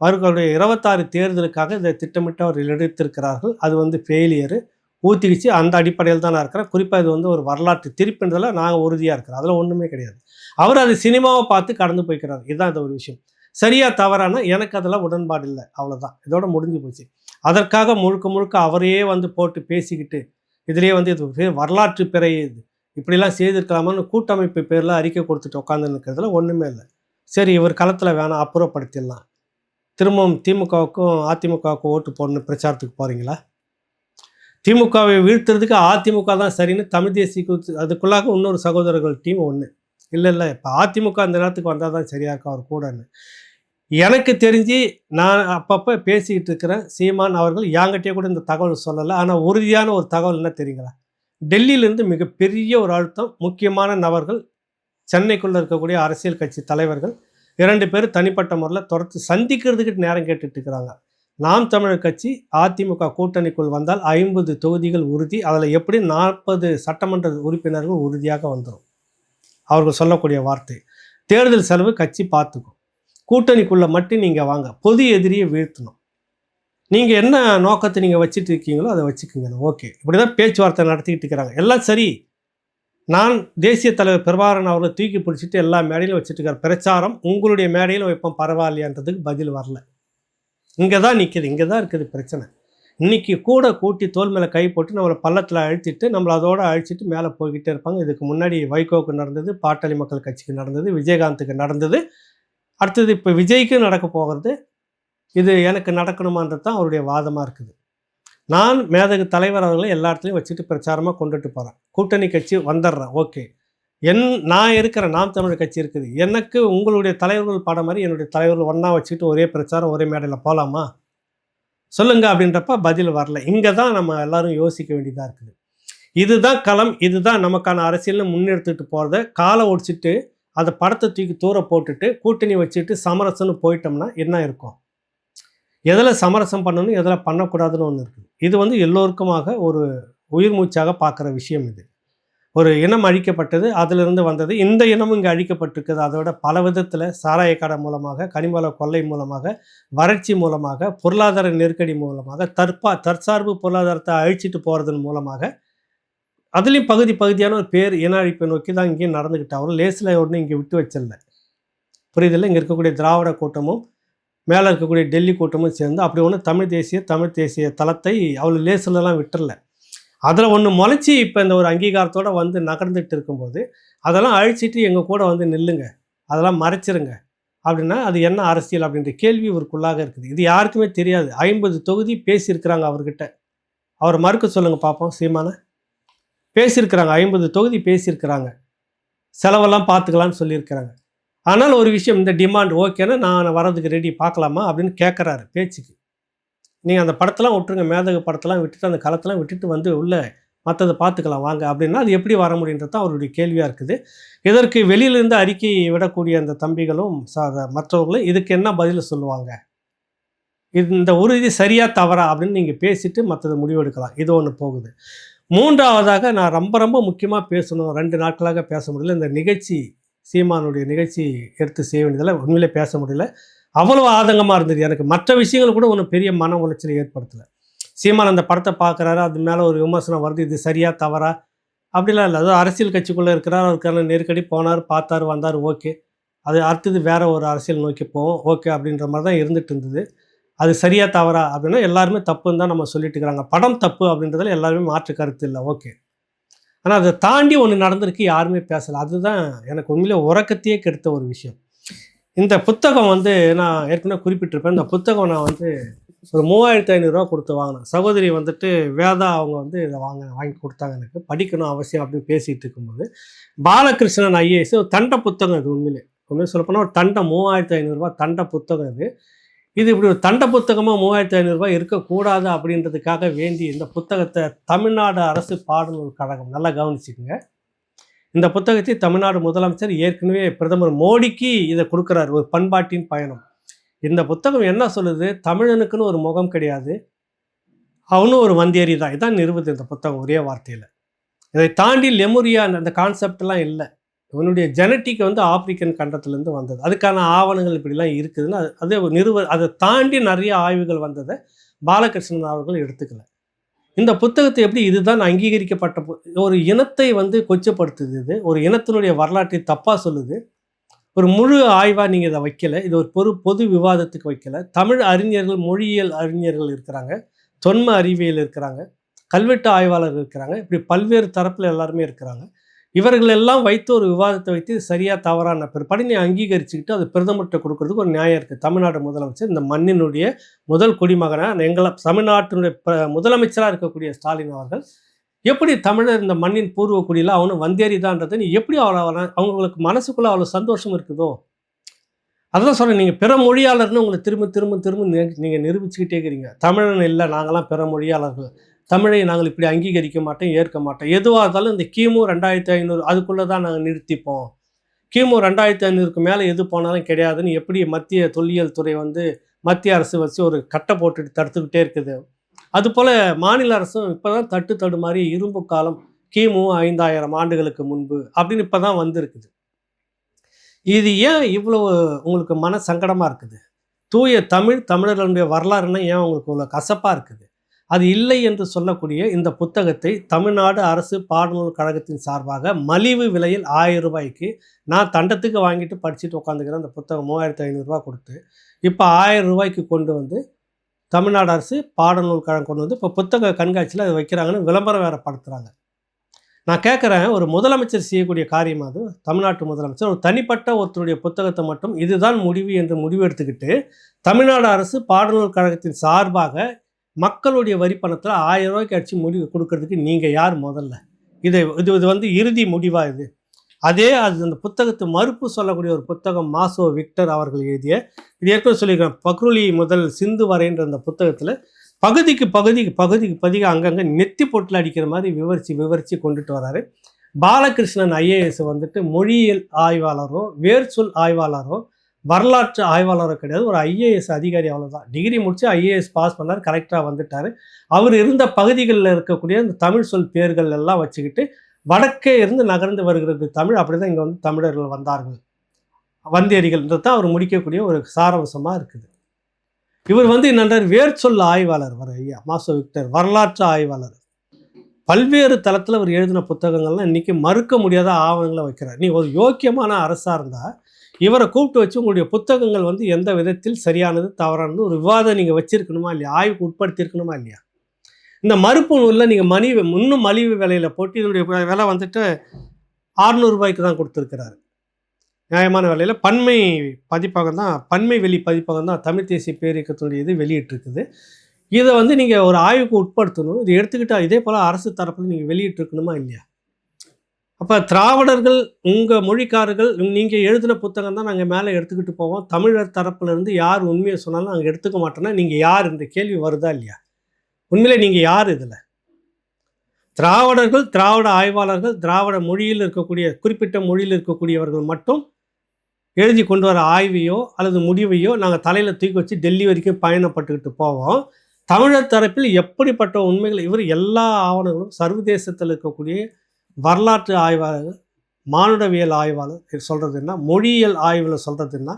அவர்களுடைய 26 தேர்தலுக்காக இதை திட்டமிட்டு அவர்கள் எடுத்திருக்கிறார்கள். அது வந்து ஃபெயிலியரு ஊற்றிக்கிச்சு. அந்த அடிப்படையில் தான் நான் இருக்கிறேன். குறிப்பாக இது வந்து ஒரு வரலாற்று திருப்புன்றதில் நாங்கள் உறுதியாக இருக்கிறோம். அதில் ஒன்றுமே கிடையாது. அவர் அது சினிமாவை பார்த்து கடந்து போய்க்கிறார். இதுதான் இந்த ஒரு விஷயம். சரியாக தவறானா எனக்கு அதெல்லாம் உடன்பாடு இல்லை, அவ்வளோதான். இதோட முடிஞ்சு போச்சு. அதற்காக முழுக்க முழுக்க அவரையே வந்து போட்டு பேசிக்கிட்டு இதிலே வந்து இது வரலாற்று பிறை, இது இப்படிலாம் செய்திருக்கலாமான்னு கூட்டமைப்பு பேரில் அறிக்கை கொடுத்துட்டு உட்காந்து இருக்கிறதுல ஒன்றுமே இல்லை. சரி, இவர் களத்தில் வேணாம், அப்புறப்படுத்திடலாம். திரும்பவும் திமுகவுக்கும் அதிமுகவுக்கும் ஓட்டு போடணும் பிரச்சாரத்துக்கு போகிறீங்களா? திமுகவை வீழ்த்துறதுக்கு அதிமுக தான் சரின்னு தமிழ் தேசிய அதுக்குள்ளாக இன்னொரு சகோதரர்கள் டீம் ஒன்று இல்லை இப்போ அதிமுக அந்த நேரத்துக்கு வந்தால் தான் சரியாக இருக்கும் அவர் கூடன்னு எனக்கு தெரிஞ்சு நான் அப்பப்போ பேசிக்கிட்டு இருக்கிறேன். சீமான் அவர்கள் யாங்கிட்டே கூட இந்த தகவல் சொல்லலை. ஆனால் உறுதியான ஒரு தகவல் என்ன தெரியுங்களா? டெல்லியிலேருந்து மிகப்பெரிய ஒரு அழுத்தம், முக்கியமான நபர்கள், சென்னைக்குள்ளே இருக்கக்கூடிய அரசியல் கட்சி தலைவர்கள் 2 பேர் தனிப்பட்ட முறையில் தொடர்ந்து சந்திக்கிறதுக்கு நேரம் கேட்டுட்டு இருக்கிறாங்க. நாம் தமிழர் கட்சி அதிமுக கூட்டணிக்குள் வந்தால் 50 தொகுதிகள் உறுதி, அதில் எப்படி 40 சட்டமன்ற உறுப்பினர்கள் உறுதியாக வந்துடும். அவர்கள் சொல்லக்கூடிய வார்த்தை, தேர்தல் செலவு கட்சி பார்த்துக்கும், கூட்டணிக்குள்ளே மட்டும் நீங்கள் வாங்க, பொது எதிரியை வீழ்த்தணும், நீங்கள் என்ன நோக்கத்தை நீங்கள் வச்சுட்டு இருக்கீங்களோ அதை வச்சுக்கோங்க. ஓகே, இப்படி தான் பேச்சுவார்த்தை நடத்திக்கிட்டு இருக்கிறாங்க. எல்லாம் சரி. நான் தேசிய தலைவர் பிரபாகரன் அவர்களை தூக்கி பிடிச்சிட்டு எல்லா மேடையிலும் வச்சுட்டு இருக்கிற பிரச்சாரம் உங்களுடைய மேடையில் வைப்போம் பரவாயில்லையான்றதுக்கு பதில் வரல. இங்கே தான் நிற்கிது, இங்கே தான் இருக்குது பிரச்சனை. இன்றைக்கி கூட கூட்டி தோல் மேலே கை போட்டு நம்மளை பள்ளத்தில் அழுத்திட்டு நம்மளை அதோடு அழிச்சிட்டு மேலே போய்கிட்டே இருப்பாங்க. இதுக்கு முன்னாடி வைகோவுக்கு நடந்தது, பாட்டாளி மக்கள் கட்சிக்கு நடந்தது, விஜயகாந்துக்கு நடந்தது, அடுத்தது இப்போ விஜய்க்கு நடக்க போகிறது. இது எனக்கு நடக்கணுமான்றது தான் அவருடைய வாதமாக இருக்குது. நான் மேதகு தலைவர் அவர்களை எல்லா இடத்துலையும் வச்சுட்டு பிரச்சாரமாக கொண்டுட்டு போகிறேன். கூட்டணி கட்சி வந்துடுறேன். ஓகே, நான் இருக்கிற நாம் தமிழர் கட்சி இருக்குது, எனக்கு உங்களுடைய தலைவர்கள் பாடம் மாதிரி என்னுடைய தலைவர்கள் ஒன்றா வச்சுக்கிட்டு ஒரே பிரச்சாரம் ஒரே மேடையில் போகலாமா சொல்லுங்க அப்படின்றப்ப பதில் வரல. இங்கே தான் நம்ம எல்லாரும் யோசிக்க வேண்டியதாக இருக்குது. இதுதான் களம், இதுதான் நமக்கான அரசியல்னு முன்னெடுத்துட்டு போகிறத காலை ஒடிச்சிட்டு அதை படத்தை தூக்கி தூர போட்டுட்டு கூட்டணி வச்சுட்டு சமரசம்னு போயிட்டோம்னா என்ன இருக்கும்? எதில் சமரசம் பண்ணணும், எதில் பண்ணக்கூடாதுன்னு ஒன்று இருக்குது. இது வந்து எல்லோருக்குமாக ஒரு உயிர் மூச்சாக பார்க்குற விஷயம். இது ஒரு இனம் அழிக்கப்பட்டது, அதிலிருந்து வந்தது. இந்த இனமும் இங்கே அழிக்கப்பட்டிருக்குது. அதோட பல விதத்தில் சாராயக்கடை மூலமாக, கனிமவள கொள்ளை மூலமாக, வறட்சி மூலமாக, பொருளாதார நெருக்கடி மூலமாக, தற்சார்பு பொருளாதாரத்தை அழிச்சிட்டு போகிறதன் மூலமாக, அதுலேயும் பகுதியான ஒரு பேர் இன அழிப்பை நோக்கி தான் இங்கேயும் நடந்துக்கிட்டு அவரும் லேசில் ஒன்று இங்கே விட்டு வச்சிடல. புரியுதில்லை? இங்கே இருக்கக்கூடிய திராவிட கூட்டமும் மேலே இருக்கக்கூடிய டெல்லி கூட்டமும் சேர்ந்து அப்படி ஒன்று தமிழ் தேசிய தளத்தை அவ்வளோ லேசிலலாம் விட்டுறல. அதில் ஒன்று முளைச்சி இப்போ இந்த ஒரு அங்கீகாரத்தோடு வந்து நகர்ந்துட்டு இருக்கும்போது அதெல்லாம் அழிச்சிட்டு எங்கள் கூட வந்து நில்லுங்க, அதெல்லாம் மறைச்சிருங்க அப்படின்னா அது என்ன அரசியல் அப்படின்ற கேள்வி இவருக்குள்ளாக இருக்குது. இது யாருக்குமே தெரியாது. 50 தொகுதி பேசியிருக்கிறாங்க அவர்கிட்ட. அவர் மறுக்க சொல்லுங்கள் பார்ப்போம். சீமான பேசியிருக்கிறாங்க, 50 தொகுதி பேசியிருக்கிறாங்க, செலவெல்லாம் பார்த்துக்கலான்னு சொல்லியிருக்கிறாங்க. ஆனால் ஒரு விஷயம், இந்த டிமாண்ட் ஓகேன்னா நான் வரதுக்கு ரெடி, பார்க்கலாமா அப்படின்னு கேட்குறாரு பேச்சுக்கு. நீங்கள் அந்த படத்தெல்லாம் விட்டுருங்க, மேதகு படத்தெல்லாம் விட்டுட்டு அந்த களத்தெல்லாம் விட்டுட்டு வந்து உள்ளே மற்றதை பார்த்துக்கலாம் வாங்க அப்படின்னா அது எப்படி வர முடியுன்றது தான் அவருடைய கேள்வியாக இருக்குது. இதற்கு வெளியிலேருந்து அறிக்கை விடக்கூடிய அந்த தம்பிகளும் மற்றவர்களும் இதுக்கு என்ன பதில் சொல்லுவாங்க? இந்த உறுதி சரியா தவறா அப்படின்னு நீங்கள் பேசிட்டு மற்றதை முடிவெடுக்கலாம். இது ஒன்று போகுது. 3வதாக நான் ரொம்ப ரொம்ப முக்கியமாக பேசணும், 2 நாட்களாக பேச முடியல. இந்த நிகழ்ச்சி சீமானுடைய நிகழ்ச்சி எடுத்து செய்ய வேண்டியதில் உண்மையிலே பேச முடியல. அவ்வளோ ஆதங்கமாக இருந்தது எனக்கு. மற்ற விஷயங்கள் கூட ஒன்றும் பெரிய மன உளைச்சலை ஏற்படுத்தலை. சீமான் அந்த படத்தை பார்க்குறாரு, அது மேலே ஒரு விமர்சனம் வருது, இது சரியா தவறா அப்படிலாம் இல்லை. அதாவது அரசியல் கட்சிக்குள்ளே இருக்கிறார், அவருக்கான நெருக்கடி, போனார், பார்த்தார், வந்தார், ஓகே. அது அடுத்தது வேற ஒரு அரசியல் நோக்கி போவோம், ஓகே அப்படின்ற மாதிரி தான் இருந்துட்டு இருந்தது. அது சரியா தவறா அப்படின்னா எல்லாருமே தப்புன்னு தான் நம்ம சொல்லிட்டு இருக்கிறாங்க. படம் தப்பு அப்படின்றதுல எல்லாருமே மாற்று கருத்து இல்லை, ஓகே. ஆனால் அதை தாண்டி ஒன்று நடந்திருக்கு, யாருமே பேசலை. அதுதான் எனக்கு உண்மையிலே உறக்கத்தையே கெடுத்த ஒரு விஷயம். இந்த புத்தகம் வந்து நான் ஏற்கனவே குறிப்பிட்டிருப்பேன். இந்த புத்தகம் நான் வந்து ஒரு 3500 கொடுத்து வாங்கினேன். சகோதரி வந்துட்டு வேதா அவங்க வந்து இதை வாங்கி கொடுத்தாங்க. எனக்கு படிக்கணும் அவசியம் அப்படின்னு பேசிகிட்டு இருக்கும்போது, பாலகிருஷ்ணன் ஐஏஎஸ் ஒரு தண்ட புத்தகம். இது உண்மையிலே சொல்லப்போனால் ஒரு தண்டம், 3500 தண்ட புத்தகம். இது இப்படி ஒரு தண்ட புத்தகமாக 3500 இருக்கக்கூடாது அப்படின்றதுக்காக வேண்டி இந்த புத்தகத்தை தமிழ்நாடு அரசு பாடநூல் கழகம், நல்லா கவனிச்சுக்குங்க, இந்த புத்தகத்தை தமிழ்நாடு முதலமைச்சர் ஏற்கனவே பிரதமர் மோடிக்கு இதை கொடுக்குறாரு, ஒரு பண்பாட்டின் பயணம். இந்த புத்தகம் என்ன சொல்லுது? தமிழனுக்குன்னு ஒரு முகம் கிடையாது, அவனும் ஒரு வந்தேரி தான். இதான் நிறுவுது இந்த புத்தகம் ஒரே வார்த்தையில். இதை தாண்டி லெமுரியா அந்த கான்செப்ட்லாம் இல்லை. இவனுடைய ஜெனட்டிக் வந்து ஆப்பிரிக்கன் கண்டத்துலேருந்து வந்தது. அதுக்கான ஆவணங்கள் இப்படிலாம் இருக்குதுன்னு அதை தாண்டி நிறைய ஆய்வுகள் வந்ததை பாலகிருஷ்ணன் அவர்கள் எடுத்துக்கல. இந்த புத்தகத்தை எப்படி இதுதான் அங்கீகரிக்கப்பட்ட ஒரு இனத்தை வந்து கொச்சப்படுத்துது, இது ஒரு இனத்தினுடைய வரலாற்றை தப்பாக சொல்லுது. ஒரு முழு ஆய்வாக நீங்கள் இதை வைக்கலை, இது ஒரு பொது விவாதத்துக்கு வைக்கலை. தமிழ் அறிஞர்கள், மொழியியல் அறிஞர்கள் இருக்கிறாங்க, தொன்ம அறிவியல் இருக்கிறாங்க, கல்வெட்டு ஆய்வாளர்கள் இருக்கிறாங்க, இப்படி பல்வேறு தரப்பில் எல்லாருமே இருக்கிறாங்க. இவர்கள் எல்லாம் வைத்து ஒரு விவாதத்தை வைத்து சரியா தவறான பிற்பாடு நீ அங்கீகரிச்சுக்கிட்டு அது பிரதமர்கிட்ட கொடுக்கறதுக்கு ஒரு நியாயம் இருக்குது. தமிழ்நாடு முதலமைச்சர் இந்த மண்ணினுடைய முதல் குடிமகனாக எங்களை தமிழ்நாட்டினுடைய முதலமைச்சராக இருக்கக்கூடிய ஸ்டாலின் அவர்கள் எப்படி தமிழர் இந்த மண்ணின் பூர்வ குடியில் அவனு வந்தேறிதான்றதை நீ எப்படி அவங்களுக்கு மனசுக்குள்ளே அவ்வளோ சந்தோஷம் இருக்குதோ, அதான் சொல்கிறேன். நீங்கள் பிற மொழியாளர்னு உங்களை திரும்ப திரும்ப திரும்ப நீங்கள் நிரூபிச்சுக்கிட்டே இருக்கிறீங்க. தமிழன் இல்லை, நாங்களாம் பிற மொழியாளர்கள், தமிழை நாங்கள் இப்படி அங்கீகரிக்க மாட்டோம், ஏற்க மாட்டோம். எதுவாக இருந்தாலும் இந்த கிமு 2500 அதுக்குள்ளே தான் நாங்கள் நிறுத்திப்போம், கிமு 2500க்கு மேலே எது போனாலும் கிடையாதுன்னு எப்படி மத்திய தொல்லியல் துறை வந்து மத்திய அரசு வச்சு ஒரு கட்டை போட்டுட்டு தடுத்துக்கிட்டே இருக்குது. அதுபோல் மாநில அரசும் இப்போ தான் தடுமாறி இரும்பு காலம் கிமு 5000 ஆண்டுகளுக்கு முன்பு அப்படின்னு இப்போ தான் வந்திருக்குது. இது ஏன் இவ்வளவு உங்களுக்கு மன சங்கடமாக இருக்குது? தூய தமிழர்களுடைய வரலாறுன்னா ஏன் உங்களுக்கு இவ்வளோ கசப்பாக இருக்குது? அது இல்லை என்று சொல்லக்கூடிய இந்த புத்தகத்தை தமிழ்நாடு அரசு பாடநூல் கழகத்தின் சார்பாக மலிவு விலையில் 1000 ரூபாய்க்கு நான் தண்டத்துக்கு வாங்கிட்டு படிச்சுட்டு உட்காந்துக்கிறேன். அந்த புத்தகம் 3500 கொடுத்து இப்போ 1000 ரூபாய்க்கு கொண்டு வந்து தமிழ்நாடு அரசு பாடநூல் கழகம் கொண்டு வந்து இப்போ புத்தக கண்காட்சியில் அதை வைக்கிறாங்கன்னு விளம்பரம் வேறு படுத்துகிறாங்க. நான் கேட்குறேன், ஒரு முதலமைச்சர் செய்யக்கூடிய காரியம் அது? தமிழ்நாட்டு முதலமைச்சர் ஒரு தனிப்பட்ட ஒருத்தருடைய புத்தகத்தை மட்டும் இதுதான் முடிவு என்று முடிவு எடுத்துக்கிட்டு தமிழ்நாடு அரசு பாடநூல் கழகத்தின் சார்பாக மக்களுடைய வரி பணத்தில் 1000 ரூபாய்க்கு அடிச்சு முடிவு கொடுக்கறதுக்கு நீங்கள் யார் முதல்ல? இது வந்து இறுதி முடிவாக இது? அது அந்த புத்தகத்தை மறுப்பு சொல்லக்கூடிய ஒரு புத்தகம் மாசோ விக்டர் அவர்கள் எழுதிய, இது ஏற்கனவே சொல்லியிருக்கிறேன், பக்ருலி முதல் சிந்து வரைன்ற அந்த புத்தகத்தில் பகுதிக்கு அங்கங்கே நெத்தி பொட்டில் அடிக்கிற மாதிரி விவரித்து கொண்டுட்டு வராரு. பாலகிருஷ்ணன் ஐஏஎஸ் வந்துட்டு மொழியியல் ஆய்வாளரோ வேர்ச்சொல் ஆய்வாளரோ வரலாற்று ஆய்வாளரோ கிடையாது, ஒரு ஐஏஎஸ் அதிகாரி, அவ்வளோதான். டிகிரி முடித்து ஐஏஎஸ் பாஸ் பண்ணார், கரெக்டாக வந்துட்டார். அவர் இருந்த பகுதிகளில் இருக்கக்கூடிய இந்த தமிழ் சொல் பேர்கள் எல்லாம் வச்சுக்கிட்டு வடக்கே இருந்து நகர்ந்து வருகிறது தமிழ், அப்படி தான் இங்கே வந்து தமிழர்கள் வந்தார்கள், வந்தேரிகள்ன்றது தான் அவர் முடிக்கக்கூடிய ஒரு சாரவசமாக இருக்குது. இவர் வந்து என்னென்றார், வேர்ச்சொல் ஆய்வாளர் ஐயா மாசோ விக்டர், வரலாற்று ஆய்வாளர். பல்வேறு தளத்தில் அவர் எழுதின புத்தகங்கள்லாம் இன்றைக்கி மறுக்க முடியாத ஆவணங்களை வைக்கிறார். நீ ஒரு யோக்கியமான அரசாக இருந்தால் இவரை கூப்பிட்டு வச்சு உங்களுடைய புத்தகங்கள் வந்து எந்த விதத்தில் சரியானது தவறானது ஒரு விவாதம் நீங்கள் வச்சுருக்கணுமா இல்லையா, ஆய்வுக்கு உட்படுத்தியிருக்கணுமா இல்லையா? இந்த மறுப்பு நூலில் நீங்கள் இன்னும் மலிவு விலையில் போட்டு இதனுடைய விலை வந்துட்டு 600 ரூபாய்க்கு தான் கொடுத்துருக்கிறாரு, நியாயமான விலையில். பன்மை வெளி பதிப்பகம் தான் தமிழ் தேசிய பேரியக்கத்தினுடைய இது வெளியிட்டிருக்குது. இதை வந்து நீங்கள் ஒரு ஆய்வுக்கு உட்படுத்தணும். இதை எடுத்துக்கிட்டால் இதே போல் அரசு தரப்பில் நீங்கள் வெளியிட்டிருக்கணுமா இல்லையா? அப்போ திராவிடர்கள், உங்கள் மொழிக்காரர்கள், நீங்கள் எழுதின புத்தகம் தான் நாங்கள் மேலே எடுத்துக்கிட்டு போவோம், தமிழர் தரப்புலேருந்து யார் உண்மையை சொன்னாலும் நாங்கள் எடுத்துக்க மாட்டோன்னா நீங்கள் யார்? இந்த கேள்வி வருதா இல்லையா? உண்மையிலே நீங்கள் யார்? இதில் திராவிடர்கள், திராவிட ஆய்வாளர்கள், திராவிட மொழியில் இருக்கக்கூடிய குறிப்பிட்ட மொழியில் இருக்கக்கூடியவர்கள் மட்டும் எழுதி கொண்டு வர ஆய்வையோ அல்லது முடிவையோ நாங்கள் தலையில் தூக்கி வச்சு டெல்லி வரைக்கும் பயணப்பட்டுக்கிட்டு போவோம். தமிழர் தரப்பில் எப்படிப்பட்ட உண்மைகள் இவர் எல்லா ஆவணங்களும் சர்வதேசத்தில் இருக்கக்கூடிய வரலாற்று ஆய்வாளர்கள், மானுடவியல் ஆய்வாளர் சொல்கிறதுன்னா, மொழியியல் ஆய்வில் சொல்கிறதுன்னா,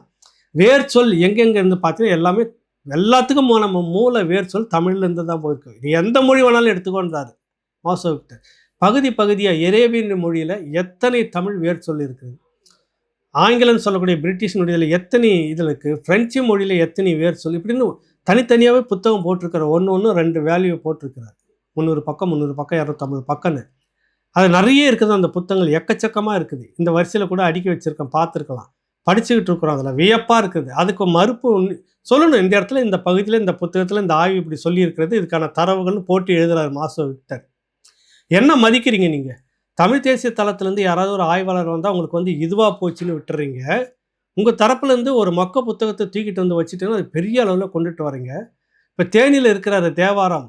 வேர் சொல் எங்கெங்கேருந்து பார்த்தீங்கன்னா எல்லாமே எல்லாத்துக்கும் நம்ம மூல வேர் சொல் தமிழ்லேருந்து தான் போயிருக்கு. இது எந்த மொழி வேணாலும் எடுத்துக்கொண்டாரு மாசோ விக்டர். பகுதி பகுதியாக அரேபியன் மொழியில் எத்தனை தமிழ் வேர் சொல் இருக்குது, ஆங்கிலம் சொல்லக்கூடிய பிரிட்டிஷ் மொழியில் எத்தனை இதில் இருக்குது, ஃப்ரெஞ்சு மொழியில் எத்தனை வேர் சொல், இப்படின்னு தனித்தனியாகவே புத்தகம் போட்டிருக்கிற ஒன்று 2 வேல்யூ போட்டிருக்கிறார். 300 பக்கம் 250 பக்கம்னு அது நிறைய இருக்குது. அந்த புத்தகங்கள் எக்கச்சக்கமாக இருக்குது. இந்த வரிசையில் கூட அடுக்கி வச்சுருக்கேன், பார்த்துருக்கலாம். படிச்சுக்கிட்டு இருக்கிறோம். அதில் வியப்பாக இருக்குது. அதுக்கு மறுப்பு சொல்லணும். இந்த இடத்துல இந்த பகுதியில் இந்த புத்தகத்தில் இந்த ஆய்வு இப்படி சொல்லியிருக்கிறது, இதுக்கான தரவுகள்னு போட்டு எழுதுகிறார் மாசோ விக்டர். என்ன மதிக்கிறீங்க நீங்கள்? தமிழ் தேசிய தளத்துலேருந்து யாராவது ஒரு ஆய்வாளர் வந்தால் உங்களுக்கு இதுவாக போச்சுன்னு விட்டுறீங்க. உங்கள் தரப்புலேருந்து ஒரு மொக்க புத்தகத்தை தூக்கிட்டு வந்து வச்சுட்டீங்கன்னா அது பெரிய அளவில் கொண்டுட்டு வரீங்க. இப்போ தேனியில் இருக்கிற தேவாரம்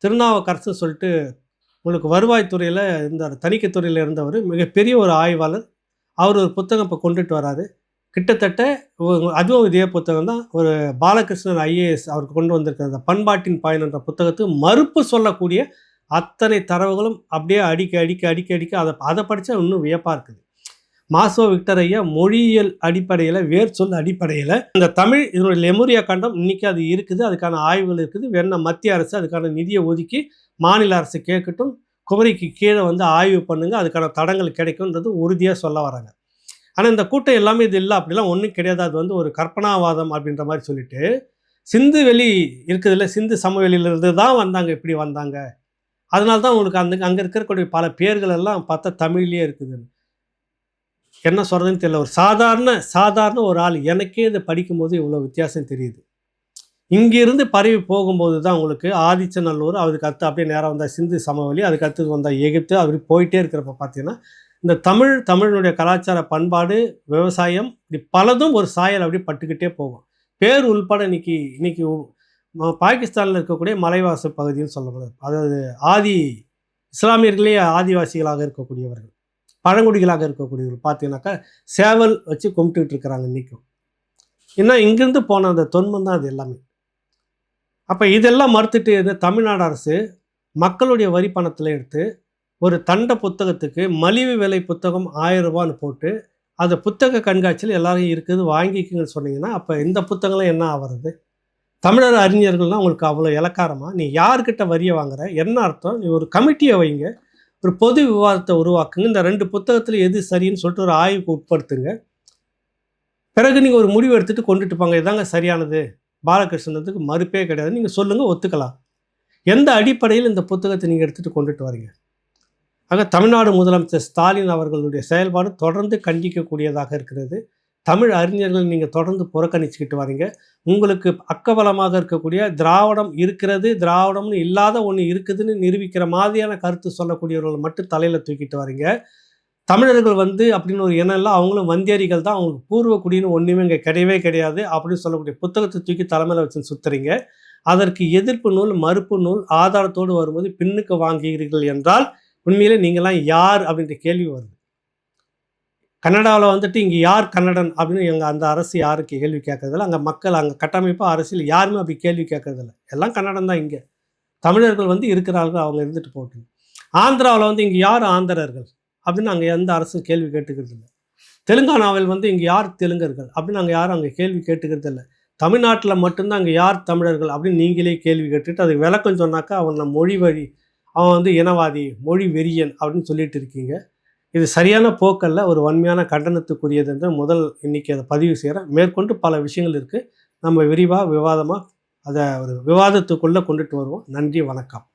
திருநாவுக்கரசு சொல்லிட்டு உங்களுக்கு வருவாய்த்துறையில் இருந்தார், தணிக்கைத்துறையில் இருந்தவர், மிகப்பெரிய ஒரு ஆய்வாளர். அவர் ஒரு புத்தகம் இப்போ கொண்டுட்டு வராரு. கிட்டத்தட்ட அதுவும் இதே புத்தகம் தான். ஒரு பாலகிருஷ்ணன் ஐஏஎஸ் அவருக்கு கொண்டு வந்திருக்கிற அந்த பண்பாட்டின் பயன் என்ற புத்தகத்துக்கு மறுப்பு சொல்லக்கூடிய அத்தனை தரவுகளும் அப்படியே அடிக்க அதை படித்தா இன்னும் வியப்பாக இருக்குது. மாசோ விக்டர் ஐயா மொழியியல் அடிப்படையில், வேர் சொல் அடிப்படையில் இந்த தமிழ் இதனுடைய லெமுரியா கண்டம் இன்றைக்கி அது இருக்குது, அதுக்கான ஆய்வுகள் இருக்குது. வேணா மத்திய அரசு அதுக்கான நிதியை ஒதுக்கி மாநில அரசு கேட்கட்டும், குமரிக்கு கீழே ஆய்வு பண்ணுங்கள், அதுக்கான தடங்கள் கிடைக்கும்ன்றது உறுதியாக சொல்ல வராங்க. ஆனால் இந்த கூட்டம் எல்லாமே இது இல்லை, அப்படிலாம் ஒன்றும் கிடையாது, அது ஒரு கற்பனாவாதம் அப்படின்ற மாதிரி சொல்லிட்டு, சிந்து வெளி இருக்குதுல்ல, சிந்து சமவெளியிலிருந்து தான் வந்தாங்க, இப்படி வந்தாங்க, அதனால தான் உங்களுக்கு அங்கே இருக்கக்கூடிய பல பேர்கள் எல்லாம் பார்த்தா தமிழ்லேயே இருக்குதுன்னு என்ன சொல்கிறதுன்னு தெரியல. ஒரு சாதாரண ஒரு ஆள் எனக்கே இதை படிக்கும்போது இவ்வளோ வித்தியாசம் தெரியுது. இங்கிருந்து பரவி போகும்போது தான் உங்களுக்கு ஆதிச்சநல்லூர், அதுக்கு அடுத்து அப்படியே நேராக வந்தால் சிந்து சமவெளி, அதுக்கு அடுத்து வந்தால் எகிப்து, அப்படி போயிட்டே இருக்கிறப்ப பார்த்தீங்கன்னா இந்த தமிழனுடைய கலாச்சார பண்பாடு, விவசாயம், இப்படி பலதும் ஒரு சாயல் அப்படி பட்டுக்கிட்டே போகும். பேர் உள்பட இன்னைக்கு பாகிஸ்தானில் இருக்கக்கூடிய மலைவாச பகுதின்னு சொல்லக்கூடாது, அதாவது இஸ்லாமியர்களே ஆதிவாசிகளாக இருக்கக்கூடியவர்கள், பழங்குடிகளாக இருக்கக்கூடியவர்கள் பார்த்தீங்கன்னாக்கா சேவல் வச்சு கும்பிட்டுக்கிட்டு இருக்கிறாங்க இன்றைக்கும். ஏன்னா இங்கேருந்து போன அந்த தொன்மம் தான் அது எல்லாமே. அப்போ இதெல்லாம் மறுத்துட்டு தமிழ்நாடு அரசு மக்களுடைய வரி பணத்தில் எடுத்து ஒரு தண்ட புத்தகத்துக்கு மலிவு விலை புத்தகம் 1000 ரூபான்னு போட்டு அந்த புத்தக கண்காட்சியில் எல்லாரும் இருக்குது வாங்கிக்குங்கன்னு சொன்னீங்கன்னா அப்போ இந்த புத்தகம்லாம் என்ன ஆகிறது? தமிழர் அறிஞர்கள்லாம் உங்களுக்கு அவ்வளோ இலக்காரமாக? நீ யார்கிட்ட வரியை வாங்குற, என்ன அர்த்தம்? நீ ஒரு கமிட்டியை வைங்க, ஒரு பொது விவாதத்தை உருவாக்குங்க, இந்த 2 புத்தகத்தில் எது சரின்னு சொல்லிட்டு ஒரு ஆய்வுக்கு உட்படுத்துங்க. பிறகு நீங்கள் ஒரு முடிவு எடுத்துகிட்டு கொண்டுட்டு போங்க, இதாங்க சரியானது, பாலகிருஷ்ணனுக்கு மறுப்பே கிடையாது, நீங்கள் சொல்லுங்கள், ஒத்துக்கலாம். எந்த அடிப்படையில் இந்த புத்தகத்தை நீங்கள் எடுத்துகிட்டு கொண்டுட்டு வரீங்க? ஆக தமிழ்நாடு முதலமைச்சர் ஸ்டாலின் அவர்களுடைய செயல்பாடு தொடர்ந்து கண்டிக்கக்கூடியதாக இருக்கிறது. தமிழ் அறிஞர்கள் நீங்கள் தொடர்ந்து புறக்கணிச்சுக்கிட்டு வரீங்க. உங்களுக்கு பக்கபலமாக இருக்கக்கூடிய திராவிடம் இருக்கிறது, திராவிடம்னு இல்லாத ஒன்று இருக்குதுன்னு நிரூபிக்கிற மாதிரியான கருத்து சொல்லக்கூடியவர்கள் மட்டும் தலையில் தூக்கிட்டு வரீங்க. தமிழர்கள் அப்படின்னு ஒரு எண்ணம் இல்லை, அவங்களும் வந்தேரிகள் தான், அவங்களுக்கு பூர்வ குடின்னு ஒன்றுமே இங்கே கிடையவே கிடையாது அப்படின்னு சொல்லக்கூடிய புத்தகத்தை தூக்கி தலைமையில் வச்சு சுற்றுறீங்க. அதற்கு எதிர்ப்பு நூல், மறுப்பு நூல் ஆதாரத்தோடு வரும்போது பின்னுக்கு வாங்குகிறீர்கள் என்றால் உண்மையிலே நீங்களாம் யார் அப்படின்ற கேள்வி வருது. கன்னடாவில் இங்கே யார் கன்னடன் அப்படின்னு எங்கள் அந்த அரசு யாருக்கு கேள்வி கேட்கறதில்ல, அங்கே மக்கள், அங்கே கட்டமைப்பு, அரசியல் யாருமே அப்படி கேள்வி கேட்கறதில்ல, எல்லாம் கன்னடம் தான். இங்கே தமிழர்கள் இருக்கிறார்கள், அவங்க இருந்துட்டு போட்டு. ஆந்திராவில் இங்கே யார் ஆந்திரர்கள் அப்படின்னு அங்கே எந்த அரசும் கேள்வி கேட்டுக்கிறது இல்லை. தெலுங்கானாவில் இங்கே யார் தெலுங்கர்கள் அப்படின்னு அங்கே யாரும் அங்கே கேள்வி கேட்டுக்கிறது இல்லை. தமிழ்நாட்டில் மட்டும்தான் அங்கே யார் தமிழர்கள் அப்படின்னு நீங்களே கேள்வி கேட்டுட்டு அதுக்கு விளக்கம் சொன்னாக்கா அவன் மொழி வழி, அவன் இனவாதி, மொழி வெறியன் அப்படின்னு சொல்லிட்டு இருக்கீங்க. இது சரியான போக்கல்ல, ஒரு வன்மையான கண்டனத்துக்குரியது என்று இன்னைக்கு அதை பதிவு செய்கிறேன். மேற்கொண்டு பல விஷயங்கள் இருக்குது, நம்ம விரிவாக விவாதமாக அதை ஒரு விவாதத்துக்குள்ளே கொண்டுட்டு வருவோம். நன்றி, வணக்கம்.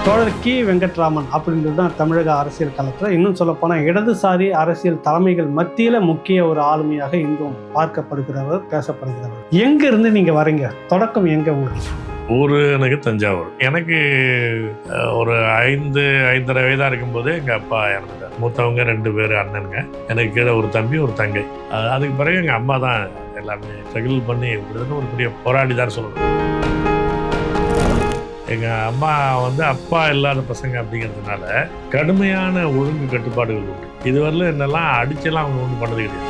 தோழர் கி வெங்கட்ராமன் அப்படின்றது தான் தமிழக அரசியல் களத்தில், இன்னும் சொல்லப்போனால் இடதுசாரி அரசியல் தலைமைகள் மத்தியில் முக்கிய ஒரு ஆளுமையாக இங்கும் பார்க்கப்படுகிறவர், பேசப்படுகிறவர். எங்கேருந்து நீங்கள் வரீங்க? தொடக்கம் எங்கே உங்களுக்கு? ஊர் எனக்கு தஞ்சாவூர். எனக்கு ஒரு 5-5.5 வயதாக இருக்கும்போது எங்கள் அப்பா இறந்துட்டார். மூத்தவங்க 2 பேர் அண்ணனுங்க, எனக்கு கீழே ஒரு தம்பி ஒரு தங்கை. அதுக்கு பிறகு எங்கள் அம்மா தான் எல்லாமே ஸ்ட்ரகிள் பண்ணி இப்படின்னு ஒரு பெரிய போராடி தான் சொல்லணும். எங்கள் அம்மா வந்து அப்பா இல்லாத பசங்க அப்படிங்கிறதுனால கடுமையான ஒழுங்கு கட்டுப்பாடுகள் உண்டு. இதுவரையிலும் என்னெல்லாம் அடிச்செல்லாம் அவங்க ஒன்றும் பண்ணது கிடையாது.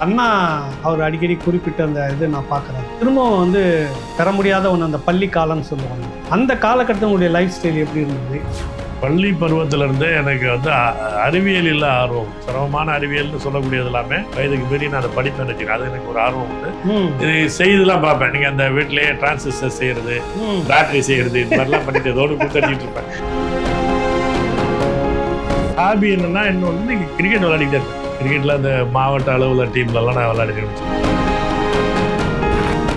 அண்ணா அவர் அடிக்கடி குறிப்பிட்ட அந்த இது நான் பார்க்குறேன். திரும்பவும் வந்து பெற முடியாத ஒன்று அந்த பள்ளி காலம்னு சொல்லுவாங்க. அந்த காலகட்டத்தில் உங்களுடைய லைஃப் ஸ்டைல் எப்படி இருந்தது? பள்ளி பருவத்திலேருந்தே எனக்கு வந்து அறிவியலில் ஆர்வம், சிரமமான அறிவியல்னு சொல்லக்கூடியது எல்லாமே வயதுக்கு மீறி நான் அதை படிப்பேன் வச்சுக்கேன். அது எனக்கு ஒரு ஆர்வம் உண்டு. இது செய்துலாம் பார்ப்பேன். நீங்கள் அந்த வீட்டிலேயே டிரான்சிஸ்டர் செய்கிறது, பேட்டரி செய்கிறது, இது மாதிரிலாம் பண்ணிட்டு ஏதோடு கொடுத்துட்டு இருப்பேன். ஹாபி என்னன்னா இன்னொன்று நீங்கள் கிரிக்கெட் விளையாடிக்கிட்டே இருப்பேன். கிரிக்கெட்டில் அந்த மாவட்ட அளவில் டீம்லலாம் நான் விளையாடிக்கிறேன்.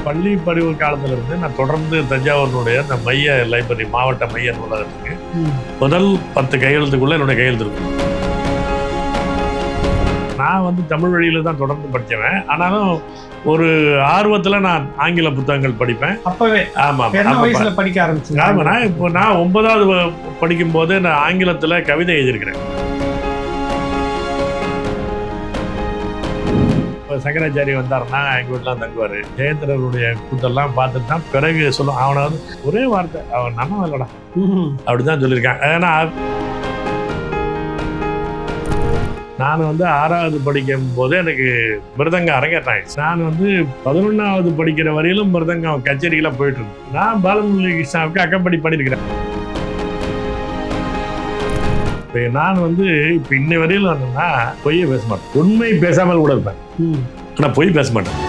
பள்ளி பருவ காலத்திலிருந்து நான் தொடர்ந்து தஞ்சாவூரினுடைய அந்த மைய லைப்ரரி, மாவட்ட மைய நூலகத்துக்கு முதல் 10 கையெழுத்துக்குள்ளே என்னுடைய கையெழுத்து இருக்கும். நான் வந்து தமிழ் வழியில் தான் தொடர்ந்து படித்தவன். ஆனாலும் ஒரு ஆர்வத்தில் நான் ஆங்கில புத்தகங்கள் படிப்பேன். அப்பவே? ஆமாம், வயசுல படிக்க ஆரம்பிச்சேன். ஆமாம். நான் 9வது படிக்கும்போது நான் ஆங்கிலத்தில் கவிதை எழுதியிருக்கிறேன். சங்கராச்சாரி வந்தாருன்னா எங்கள் வீட்டிலாம் தங்குவார். ஜெயந்திரனுடைய கூத்தெல்லாம் பார்த்துட்டு தான் பிறகு சொல்லுவோம். அவனை வந்து ஒரே வார்த்தை, அவன் நம்ம இல்லைடா அப்படிதான் சொல்லியிருக்கான். ஏன்னா நான் வந்து 6வது படிக்கும் போது எனக்கு மிருதங்க அரங்கேற்றாங்க. நான் வந்து 11வது படிக்கிற வரையிலும் மிருதங்கம் கச்சேரிக்கெல்லாம் போயிட்டு இருந்தேன். நான் பாலமுரளி கிருஷ்ணாவுக்கு அக்கப்படி பண்ணியிருக்கிறேன். நான் வந்து இப்போ இன்னை வரையிலும் என்னன்னா பொய்யை பேச மாட்டேன். உண்மை பேசாமல் கூட இருப்பேன், ஆனால் பொய் பேச மாட்டேன்.